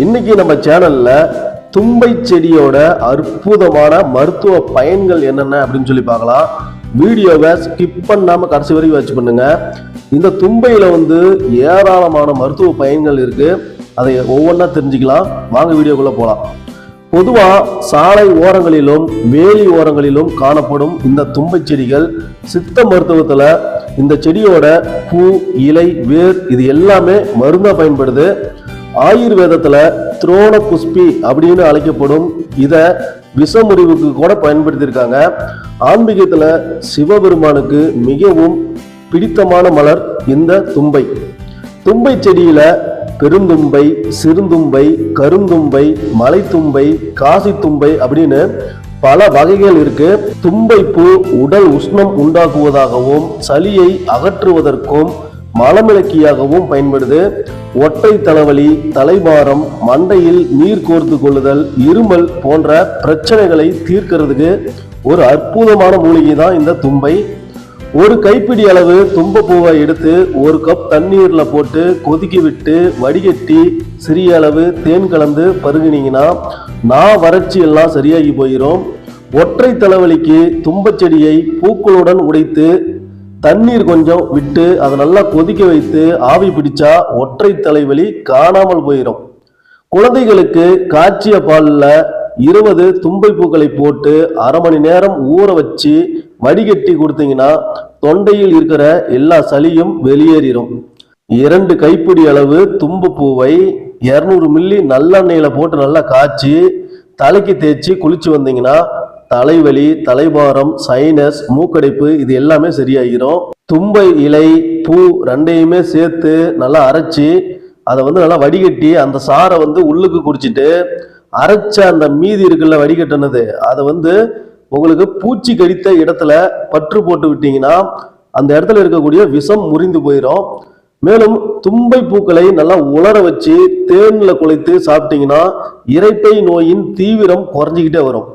இன்னைக்கு நம்ம சேனல்ல தும்பை செடியோட அற்புதமான மருத்துவ பயன்கள் என்னென்ன அப்படின்னு சொல்லி பார்க்கலாம். வீடியோவை ஸ்கிப் பண்ணாம கடைசி வரைக்கும் வாட்ச் பண்ணுங்க. இந்த தும்பையில ஏராளமான மருத்துவ பயன்கள் இருக்கு. அதை ஒவ்வொன்றா தெரிஞ்சுக்கலாம். வாங்க வீடியோக்குள்ள போகலாம். பொதுவா சாலை ஓரங்களிலும் வேலி ஓரங்களிலும் காணப்படும் இந்த தும்பை செடிகள் சித்த மருத்துவத்துல இந்த செடியோட பூ, இலை, வேர் இது எல்லாமே மருந்தா பயன்படுது. ஆயுர்வேதத்துல துரோண புஷ்பி அப்படின்னு அழைக்கப்படும் இத விஷமுறிவுக்கு கூட பயன்படுத்தியிருக்காங்க. ஆன்மீகத்துல சிவபெருமானுக்கு மிகவும் பிடித்தமான மலர் இந்த தும்பை. தும்பை செடியில பெருந்தும்பை, சிறுந்தும்பை, கருந்தும்பை, மலைத்தும்பை, காசி தும்பை அப்படின்னு பல வகைகள் இருக்கு. தும்பை பூ உடல் உஷ்ணம் உண்டாக்குவதாகவும் சளியை அகற்றுவதற்கும் மலமிளக்கியாகவும் பயன்படுது. ஒற்றை தலைவலி, தலைபாரம், மண்டையில் நீர் கோர்த்து கொள்ளுதல், இருமல் போன்ற பிரச்சனைகளை தீர்க்கிறதுக்கு ஒரு அற்புதமான மூலிகை தான் இந்த தும்பை. ஒரு கைப்பிடி அளவு தும்பப்பூவை எடுத்து ஒரு கப் தண்ணீர்ல போட்டு கொதிக்க விட்டு வடிகட்டி சிறிய அளவு தேன் கலந்து பருகினீங்கன்னா வறட்சி எல்லாம் சரியாகி போயிடும். ஒற்றை தலைவலிக்கு தும்பச்செடியை பூக்களுடன் உடைத்து தண்ணீர் கொஞ்சம் விட்டு அதை நல்லா கொதிக்க வைத்து ஆவி பிடிச்சா ஒற்றை தலைவலி காணாமல் போயிடும். குழந்தைகளுக்கு காய்ச்சிய பாலில் 20 தும்பை பூக்களை போட்டு அரை மணி நேரம் ஊற வச்சு வடிகட்டி கொடுத்தீங்கன்னா தொண்டையில் இருக்கிற எல்லா சளியும் வெளியேறிடும். 2 கைப்பிடி அளவு தும்பு பூவை 200 மில்லி நல்லெண்ணெயில போட்டு நல்லா காய்ச்சி தலைக்கு தேய்ச்சி குளிச்சு வந்தீங்கன்னா தலைவலி, தலைபாரம், சைனஸ், மூக்கடைப்பு இது எல்லாமே சரியாகிரும். தும்பை இலை, பூ ரெண்டையுமே சேர்த்து நல்லா அரைச்சி அதை நல்லா வடிகட்டி அந்த சாரை உள்ளுக்கு குடிச்சிட்டு அரைச்ச அந்த மீதி இருக்குல்ல வடிகட்டினது அதை உங்களுக்கு பூச்சி கடித்த இடத்துல பற்று போட்டு விட்டீங்கன்னா அந்த இடத்துல இருக்கக்கூடிய விஷம் முறிந்து போயிடும். மேலும் தும்பை பூக்களை நல்லா உலர வச்சு தேன்ல குழைத்து சாப்பிட்டீங்கன்னா இரைப்பை நோயின் தீவிரம் குறைஞ்சிக்கிட்டே வரும்.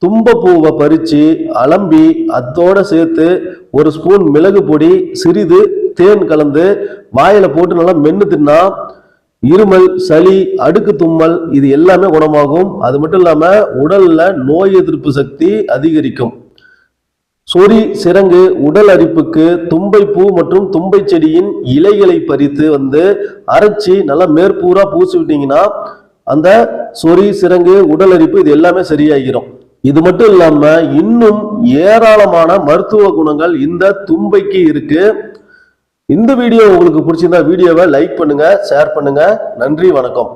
தும்பப்பூவை பறிச்சு அலம்பி அதோட சேர்த்து ஒரு ஸ்பூன் மிளகு பொடி, சிறிது தேன் கலந்து வாயில போட்டு நல்லா மென்னு தின்னா இருமல், சளி, அடுக்கு தும்மல் இது எல்லாமே குணமாகும். அது மட்டும் இல்லாம உடல்ல நோய் எதிர்ப்பு சக்தி அதிகரிக்கும். சொறி, சிரங்கு, உடல் அரிப்புக்கு தும்பை பூ மற்றும் தும்பை செடியின் இலைகளை பறித்து அரைச்சி நல்லா மேற்பூரா பூசி விட்டீங்கன்னா அந்த சொறி, சிரங்கு, உடல் அரிப்பு இது எல்லாமே சரியாகிரும். இது மட்டும் இல்லாம இன்னும் ஏராளமான மருத்துவ குணங்கள் இந்த தும்பைக்கு இருக்கு. இந்த வீடியோ உங்களுக்கு பிடிச்சிருந்தா வீடியோவை லைக் பண்ணுங்க, ஷேர் பண்ணுங்க. நன்றி, வணக்கம்.